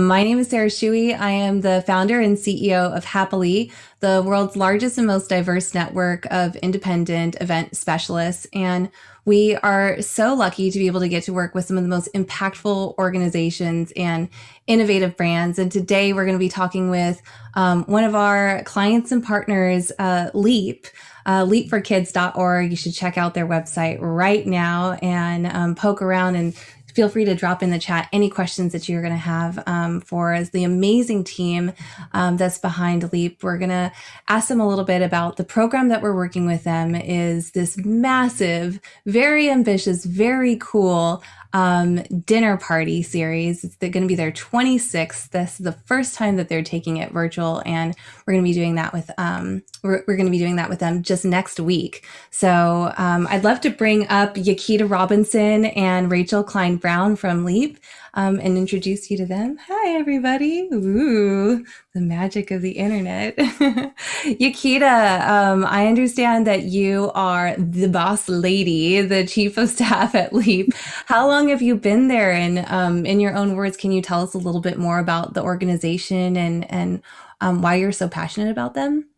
My name is Sarah Shewey. I am the founder and CEO of Happily, the world's largest and most diverse network of independent event specialists. And we are so lucky to be able to get to work with some of the most impactful organizations and innovative brands. And today we're going to be talking with one of our clients and partners, Leap. Leapforkids.org. You should check out their website right now and poke around and feel free to drop in the chat any questions that you're going to have for the amazing team that's behind Leap. We're going to ask them a little bit about the program that we're working with them is this massive, very ambitious, very cool dinner party series. It's going to be their 26th. This is the first time that they're taking it virtual, and we're going to be doing that with we're going to be doing that with them just next week. So I'd love to bring up Yakita Robinson and Rachel Kline Brown from Leap and introduce you to them. Hi, everybody. Ooh, the magic of the internet. Yakita, I understand that you are the boss lady, the chief of staff at Leap. How long have you been there? And in your own words, can you tell us a little bit more about the organization and why you're so passionate about them?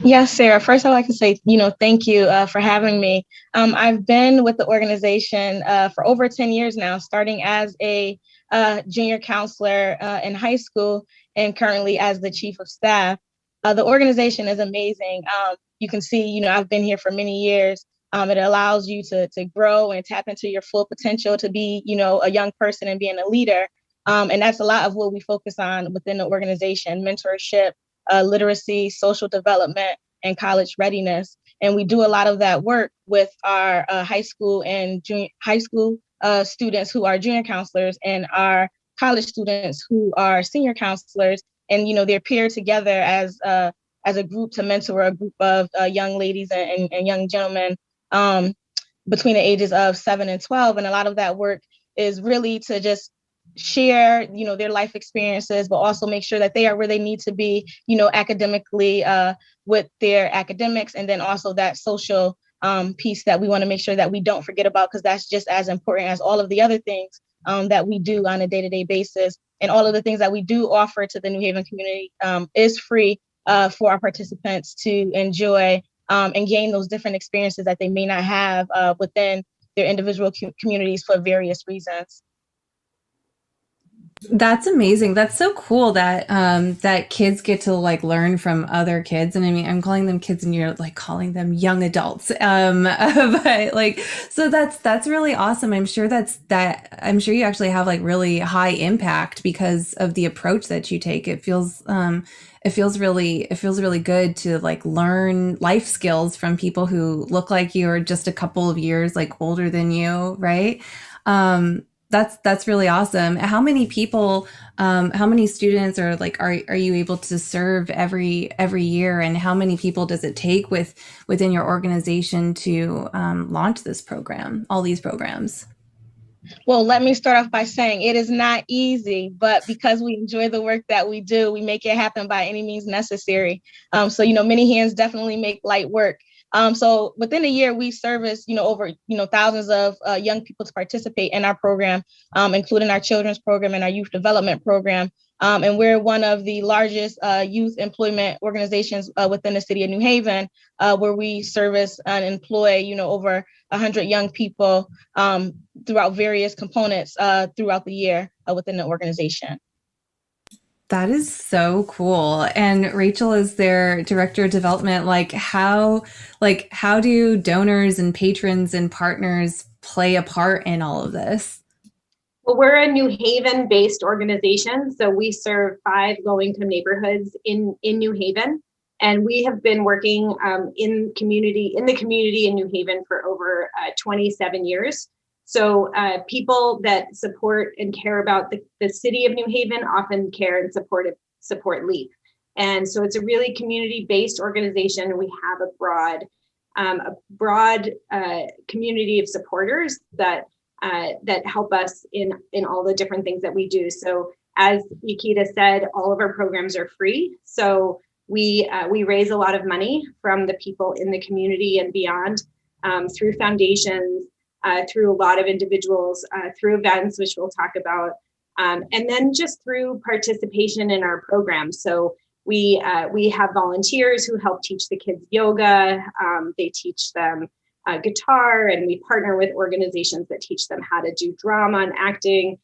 Yes, Sarah. First, I'd like to say, thank you for having me. I've been with the organization for over 10 years now, starting as a junior counselor in high school and currently as the chief of staff. The organization is amazing. You can see, I've been here for many years. It allows you to grow and tap into your full potential to be, a young person and being a leader. And that's a lot of what we focus on within the organization: mentorship, literacy, social development, and college readiness. And we do a lot of that work with our high school and high school students who are junior counselors and our college students who are senior counselors. And they're paired together as a group to mentor a group of young ladies and young gentlemen between the ages of 7 and 12. And a lot of that work is really to just share, their life experiences, but also make sure that they are where they need to be, academically with their academics, and then also that social piece that we want to make sure that we don't forget about, because that's just as important as all of the other things that we do on a day-to-day basis. And all of the things that we do offer to the New Haven community is free for our participants to enjoy and gain those different experiences that they may not have within their individual communities for various reasons. That's amazing. That's so cool that that kids get to like learn from other kids. And I mean, I'm calling them kids and you're like calling them young adults. But like, so that's really awesome. I'm sure I'm sure you actually have like really high impact because of the approach that you take. It feels really good to like learn life skills from people who look like you or just a couple of years like older than you, right? That's really awesome. How many people, how many students are you able to serve every year, and how many people does it take within your organization to launch this program, all these programs? Well, let me start off by saying it is not easy, but because we enjoy the work that we do, we make it happen by any means necessary. So many hands definitely make light work. So within a year, we service, over, thousands of young people to participate in our program, including our children's program and our youth development program. And we're one of the largest youth employment organizations within the city of New Haven, where we service and employ, over 100 young people throughout various components throughout the year within the organization. That is so cool. And Rachel is their director of development. How do donors and patrons and partners play a part in all of this? Well, we're a New Haven-based organization, so we serve 5 low-income neighborhoods in New Haven, and we have been working in the community in New Haven for over 27 years. So people that support and care about the city of New Haven often care and support Leap. And so it's a really community-based organization. We have a broad community of supporters that help us in all the different things that we do. So as Yakita said, all of our programs are free. So we raise a lot of money from the people in the community and beyond through foundations, through a lot of individuals, through events, which we'll talk about. And then just through participation in our programs. So we have volunteers who help teach the kids yoga. They teach them guitar, and we partner with organizations that teach them how to do drama and acting.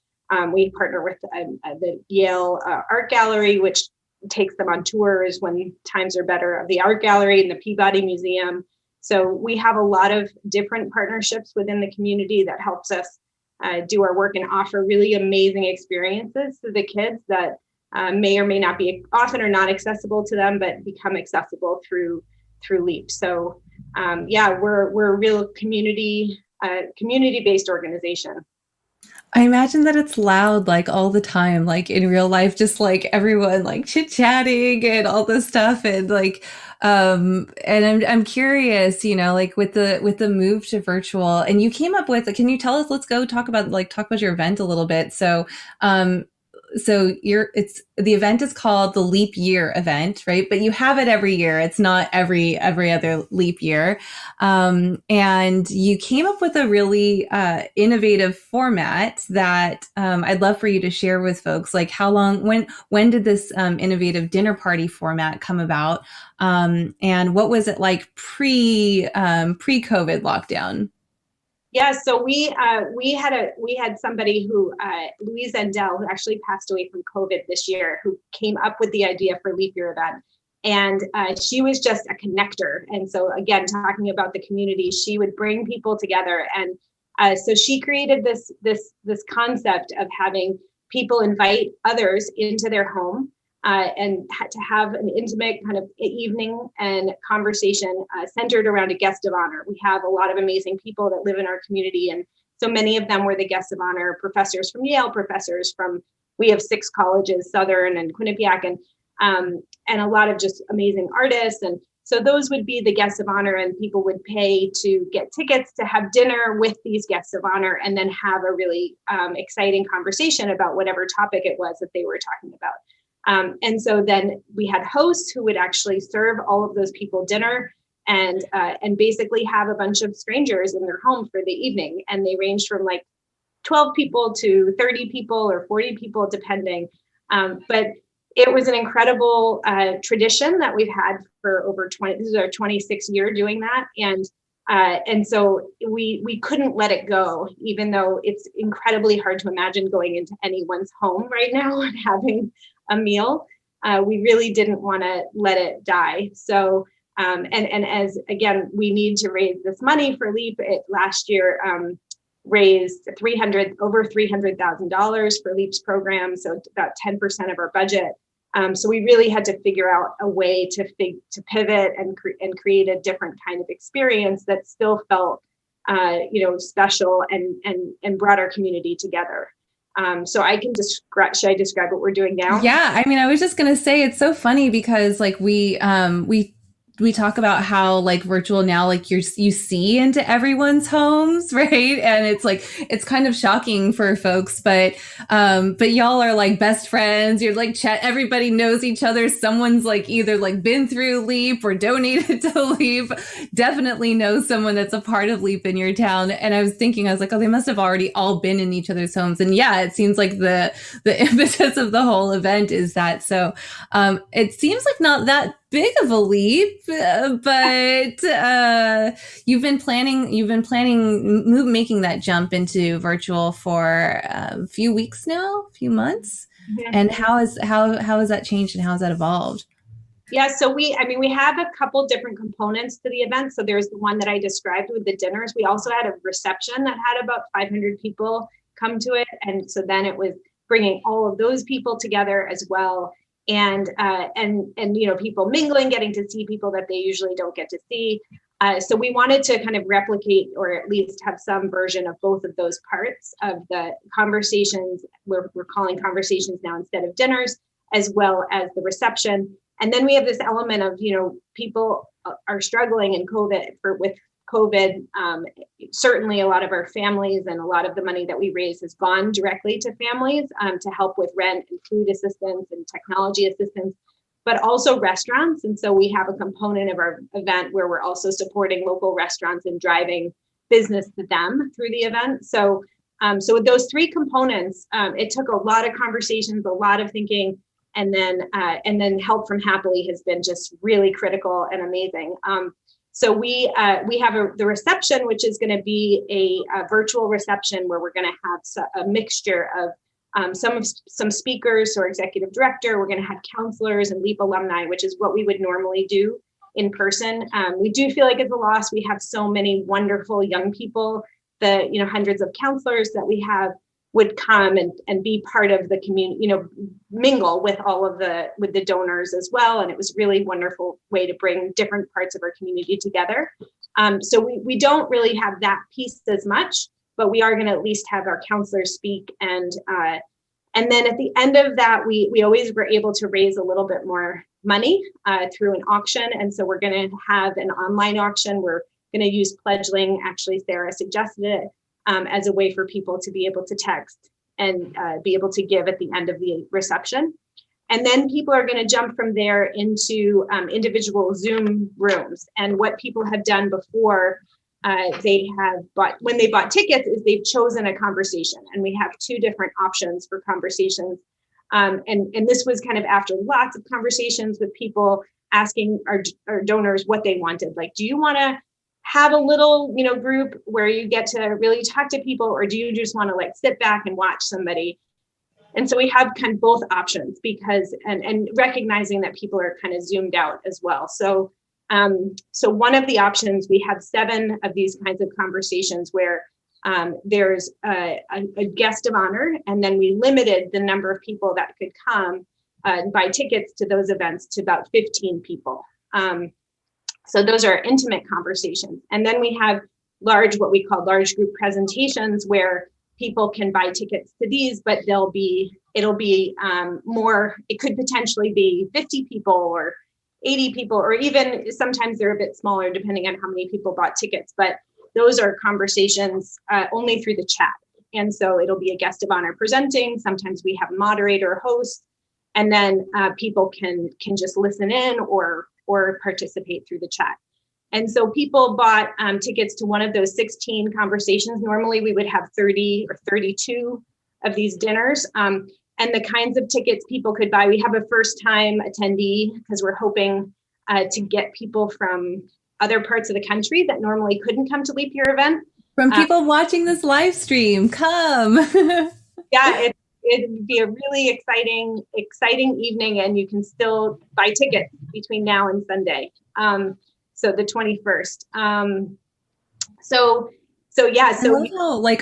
We partner with the Yale Art Gallery, which takes them on tours when times are better, of the art gallery and the Peabody Museum. So we have a lot of different partnerships within the community that helps us do our work and offer really amazing experiences to the kids that may or may not be, often are not accessible to them, but become accessible through LEAP. So yeah, we're a real community-based organization. I imagine that it's loud like all the time, like in real life, just like everyone like chit-chatting and all this stuff. And like and I'm curious, you know, like with the move to virtual, and you came up with, can you tell us, let's go talk about your event a little bit. So the event is called the Leap Year event, right? But you have it every year. It's not every other leap year. And you came up with a really innovative format that I'd love for you to share with folks. Like when did this innovative dinner party format come about? And what was it like pre-COVID lockdown? Yeah, so we had somebody who Louise Endell, who actually passed away from COVID this year, who came up with the idea for Leap Year event, and she was just a connector. And so again, talking about the community, she would bring people together, and so she created this concept of having people invite others into their home. And to have an intimate kind of evening and conversation centered around a guest of honor. We have a lot of amazing people that live in our community, and so many of them were the guests of honor, professors from Yale, professors from, we have 6 colleges, Southern and Quinnipiac, and a lot of just amazing artists. And so those would be the guests of honor, and people would pay to get tickets to have dinner with these guests of honor, and then have a really exciting conversation about whatever topic it was that they were talking about. And so then we had hosts who would actually serve all of those people dinner, and basically have a bunch of strangers in their home for the evening. And they ranged from like 12 people to 30 people or 40 people, depending. But it was an incredible tradition that we've had for over 20, this is our 26th year doing that. And so we couldn't let it go, even though it's incredibly hard to imagine going into anyone's home right now and having a meal. We really didn't want to let it die. So, and as again, we need to raise this money for LEAP. It last year raised over $300,000 for LEAP's program, so about 10% of our budget. So we really had to figure out a way to pivot and create a different kind of experience that still felt, special and brought our community together. So I can should I describe what we're doing now? Yeah, I mean, I was just gonna say, it's so funny because like we talk about how like virtual now, like you see into everyone's homes, right? And it's like, it's kind of shocking for folks, but y'all are like best friends. You're like everybody knows each other. Someone's like either like been through LEAP or donated to LEAP, definitely knows someone that's a part of LEAP in your town. And I was like, oh, they must have already all been in each other's homes. And yeah, it seems like the impetus of the whole event is that. So it seems like not that big of a leap, but you've been planning making that jump into virtual for a few weeks now, a few months. Mm-hmm. And how has that changed and how has that evolved? Yeah, so we have a couple different components to the event. So there's the one that I described with the dinners. We also had a reception that had about 500 people come to it, and so then it was bringing all of those people together as well. And people mingling, getting to see people that they usually don't get to see. So we wanted to kind of replicate, or at least have some version of both of those parts of the conversations. We're calling conversations now instead of dinners, as well as the reception. And then we have this element of, people are struggling in with COVID. Certainly a lot of our families and a lot of the money that we raise has gone directly to families to help with rent and food assistance and technology assistance, but also restaurants. And so we have a component of our event where we're also supporting local restaurants and driving business to them through the event. So So with those three components, it took a lot of conversations, a lot of thinking, and then help from Happily has been just really critical and amazing. So we have the reception, which is going to be a virtual reception where we're going to have a mixture of some speakers or executive director. We're going to have counselors and LEAP alumni, which is what we would normally do in person. We do feel like it's a loss. We have so many wonderful young people, hundreds of counselors that we have would come and be part of the community, mingle with with the donors as well. And it was really wonderful way to bring different parts of our community together. So we don't really have that piece as much, but we are going to at least have our counselors speak. And then at the end of that, we always were able to raise a little bit more money through an auction. And so we're going to have an online auction. We're going to use Pledgeling. Actually, Sarah suggested it as a way for people to be able to text and be able to give at the end of the reception. And then people are going to jump from there into individual Zoom rooms. And what people have done before when they bought tickets is they've chosen a conversation. And we have two different options for conversations. And this was kind of after lots of conversations with people asking our donors what they wanted. Like, do you want to have a little, group where you get to really talk to people, or do you just want to sit back and watch somebody? And so we have kind of both options because, and recognizing that people are kind of zoomed out as well. So one of the options, we have 7 of these kinds of conversations where there's a guest of honor, and then we limited the number of people that could come and buy tickets to those events to about 15 people. So those are intimate conversations. And then we have what we call large group presentations, where people can buy tickets to these, but it'll be more, it could potentially be 50 people or 80 people, or even sometimes they're a bit smaller depending on how many people bought tickets. But those are conversations only through the chat. And so it'll be a guest of honor presenting. Sometimes we have a moderator or host, and then people can just listen in or participate through the chat. And so people bought tickets to one of those 16 conversations. Normally we would have 30 or 32 of these dinners. And the kinds of tickets people could buy, we have a first time attendee because we're hoping to get people from other parts of the country that normally couldn't come to Leap Year event. From people watching this live stream, come. Yeah, it'd be a really exciting evening, and you can still buy tickets between now and Sunday. So the 21st.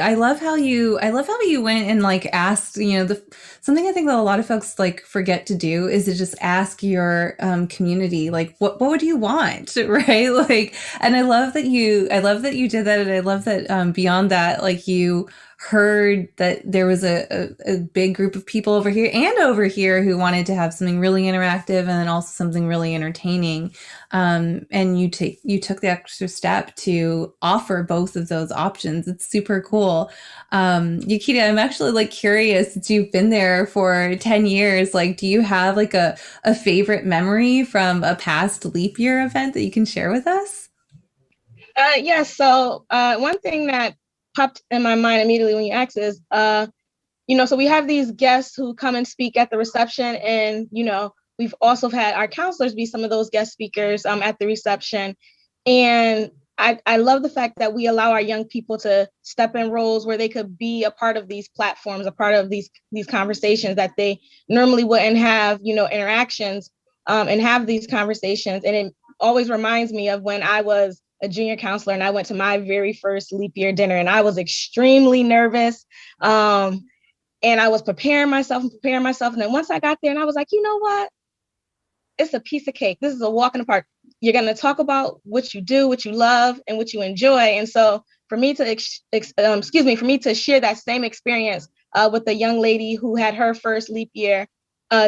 I love how you went and asked, something I think that a lot of folks forget to do is to just ask your community, what would you want? Right. And I love that you did that. And I love that beyond that, you heard that there was a big group of people over here who wanted to have something really interactive and then also something really entertaining. And you took the extra step to offer both of those options. It's super cool. Yukita, I'm actually curious, since you've been there for 10 years, do you have a favorite memory from a past Leap Year event that you can share with us? Yes. So one thing that popped in my mind immediately when you asked is, so we have these guests who come and speak at the reception, and, we've also had our counselors be some of those guest speakers at the reception. And I love the fact that we allow our young people to step in roles where they could be a part of these platforms, a part of these conversations that they normally wouldn't have, interactions and have these conversations. And it always reminds me of when I was a junior counselor and I went to my very first Leap Year dinner, and I was extremely nervous. And I was preparing myself. And then once I got there, and I was like, you know what? It's a piece of cake. This is a walk in the park. You're going to talk about what you do, what you love, and what you enjoy. And so for me to share that same experience with a young lady who had her first Leap Year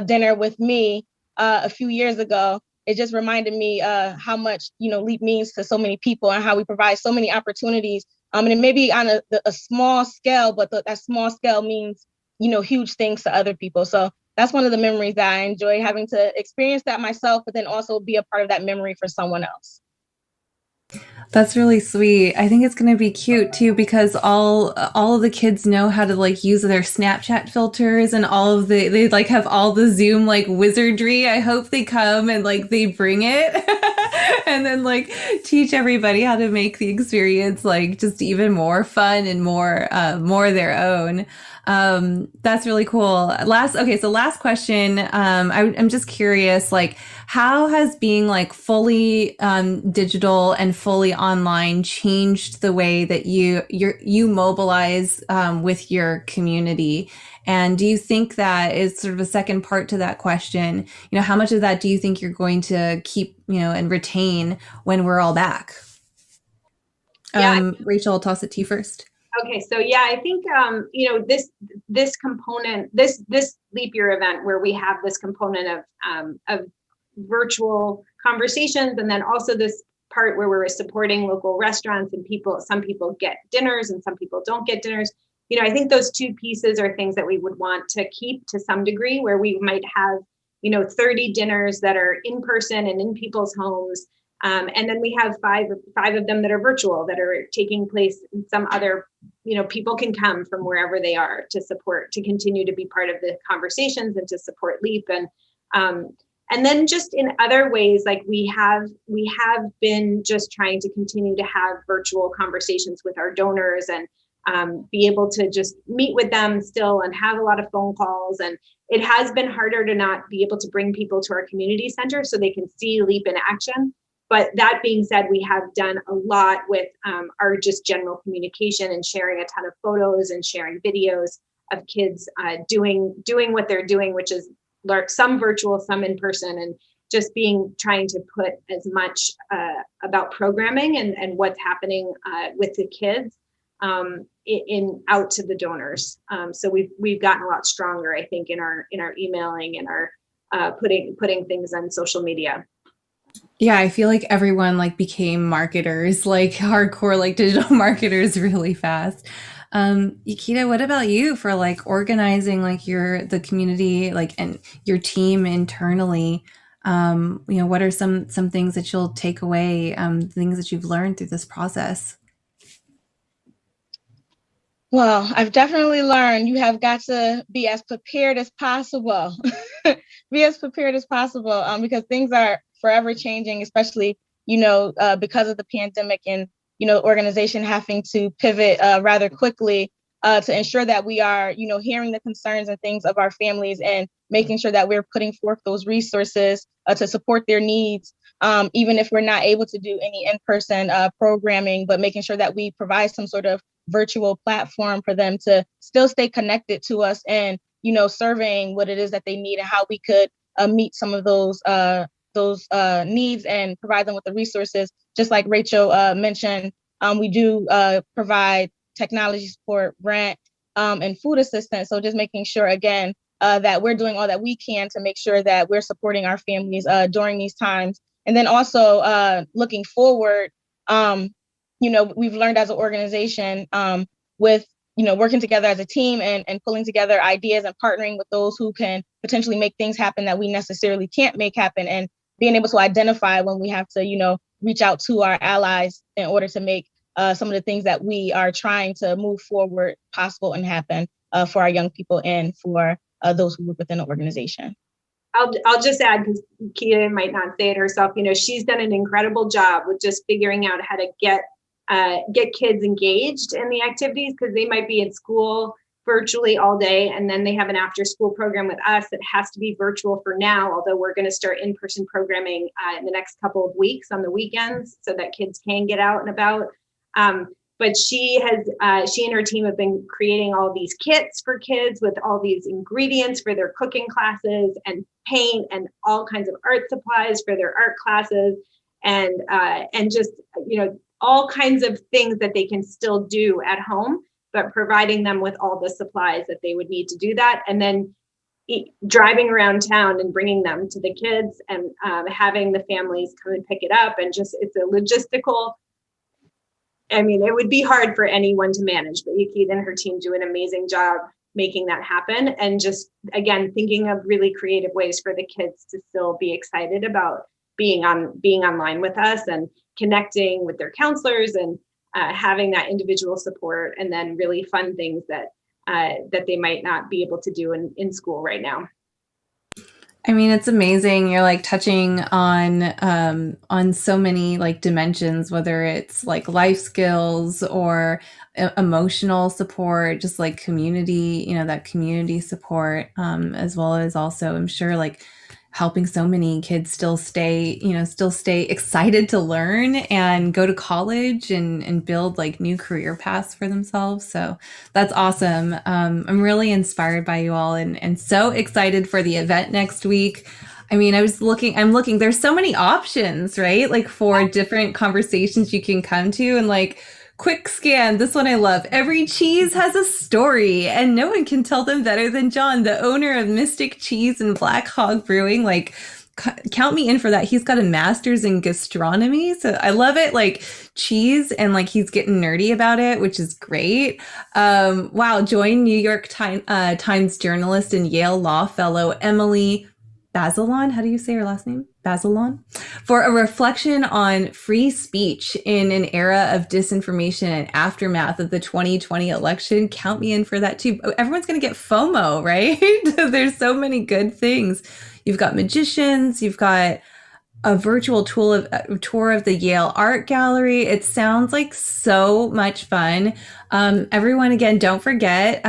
dinner with me a few years ago, it just reminded me how much, Leap means to so many people and how we provide so many opportunities. And it may be on a small scale, but that small scale means, huge things to other people. So that's one of the memories that I enjoy, having to experience that myself, but then also be a part of that memory for someone else. That's really sweet. I think it's going to be cute too because all of the kids know how to like use their Snapchat filters and all of they like have all the Zoom like wizardry. I hope they come and like they bring it and then like teach everybody how to make the experience like just even more fun and more their own. That's really cool. Last question. I'm just curious, like, how has being like fully digital and fully online changed the way that you mobilize with your community? And do you think that is sort of a second part to that question? You know, how much of that do you think you're going to keep, and retain when we're all back? Yeah. Rachel, I'll toss it to you first. Okay, so yeah, I think this component, this leap year event where we have this component of virtual conversations, and then also this part where we're supporting local restaurants and some people get dinners and some people don't get dinners. I think those two pieces are things that we would want to keep to some degree, where we might have 30 dinners that are in person and in people's homes. And then we have five of them that are virtual, that are taking place in some other, people can come from wherever they are to continue to be part of the conversations and to support LEAP. And then just in other ways, like we have been just trying to continue to have virtual conversations with our donors and be able to just meet with them still and have a lot of phone calls. And it has been harder to not be able to bring people to our community center so they can see LEAP in action. But that being said, we have done a lot with our just general communication and sharing a ton of photos and sharing videos of kids doing what they're doing, which is some virtual, some in person, and just trying to put as much about programming and what's happening with the kids out to the donors. So we've gotten a lot stronger, I think, in our emailing and our putting things on social media. Yeah, I feel like everyone like became marketers, like hardcore, like digital marketers really fast. Yakita, what about you for like organizing like the community, like, and your team internally? What are some things that you'll take away, things that you've learned through this process? Well, I've definitely learned you have got to be as prepared as possible. Be as prepared as possible because things are forever changing, especially, because of the pandemic and, organization having to pivot rather quickly to ensure that we are, hearing the concerns and things of our families and making sure that we're putting forth those resources to support their needs. Even if we're not able to do any in-person programming, but making sure that we provide some sort of virtual platform for them to still stay connected to us and, serving what it is that they need and how we could meet some of those needs and provide them with the resources. Just like Rachel mentioned, we do provide technology support, rent, and food assistance. So just making sure, again, that we're doing all that we can to make sure that we're supporting our families during these times. And then also looking forward, we've learned as an organization with, working together as a team and pulling together ideas and partnering with those who can potentially make things happen that we necessarily can't make happen, and being able to identify when we have to, reach out to our allies in order to make some of the things that we are trying to move forward possible and happen for our young people and for those who work within the organization. I'll just add, because Kia might not say it herself, she's done an incredible job with just figuring out how to get kids engaged in the activities, because they might be in school virtually all day, and then they have an after school program with us that has to be virtual for now, although we're going to start in-person programming in the next couple of weeks on the weekends so that kids can get out and about. But she and her team have been creating all these kits for kids with all these ingredients for their cooking classes and paint and all kinds of art supplies for their art classes, and just, all kinds of things that they can still do at home, but providing them with all the supplies that they would need to do that. And then driving around town and bringing them to the kids and having the families come and pick it up. And just, it's a logistical, it would be hard for anyone to manage, but Yakita and her team do an amazing job making that happen. And just, again, thinking of really creative ways for the kids to still be excited about being online with us and connecting with their counselors and having that individual support, and then really fun things that they might not be able to do in school right now. I mean, it's amazing. You're like touching on so many like dimensions, whether it's like life skills or emotional support, just like community, that community support, as well as also, I'm sure, like helping so many kids still stay excited to learn and go to college and build like new career paths for themselves. So that's awesome. I'm really inspired by you all and so excited for the event next week. I mean, I'm looking, there's so many options, right? Like for different conversations you can come to, and like quick scan. This one I love. Every cheese has a story, and no one can tell them better than John, the owner of Mystic Cheese and Black Hog Brewing. Like, count me in for that. He's got a master's in gastronomy, so I love it. Like cheese, and like he's getting nerdy about it, which is great. Wow. Join New York Times journalist and Yale Law fellow Emily Bazelon, how do you say her last name? Bazelon, for a reflection on free speech in an era of disinformation and aftermath of the 2020 election. Count me in for that too. Everyone's going to get FOMO, right? There's so many good things. You've got magicians, you've got a virtual tour of the Yale Art Gallery. It sounds like so much fun. Everyone, again, don't forget,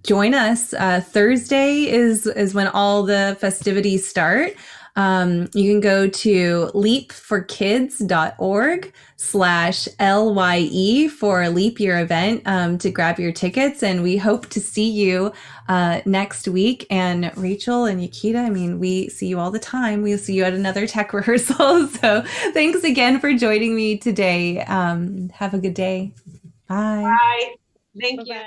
join us. Thursday is when all the festivities start. You can go to leapforkids.org/LYE for a leap year event to grab your tickets. And we hope to see you next week. And Rachel and Yakita, I mean, we see you all the time. We'll see you at another tech rehearsal. So thanks again for joining me today. Have a good day. Bye. Bye. Thank you.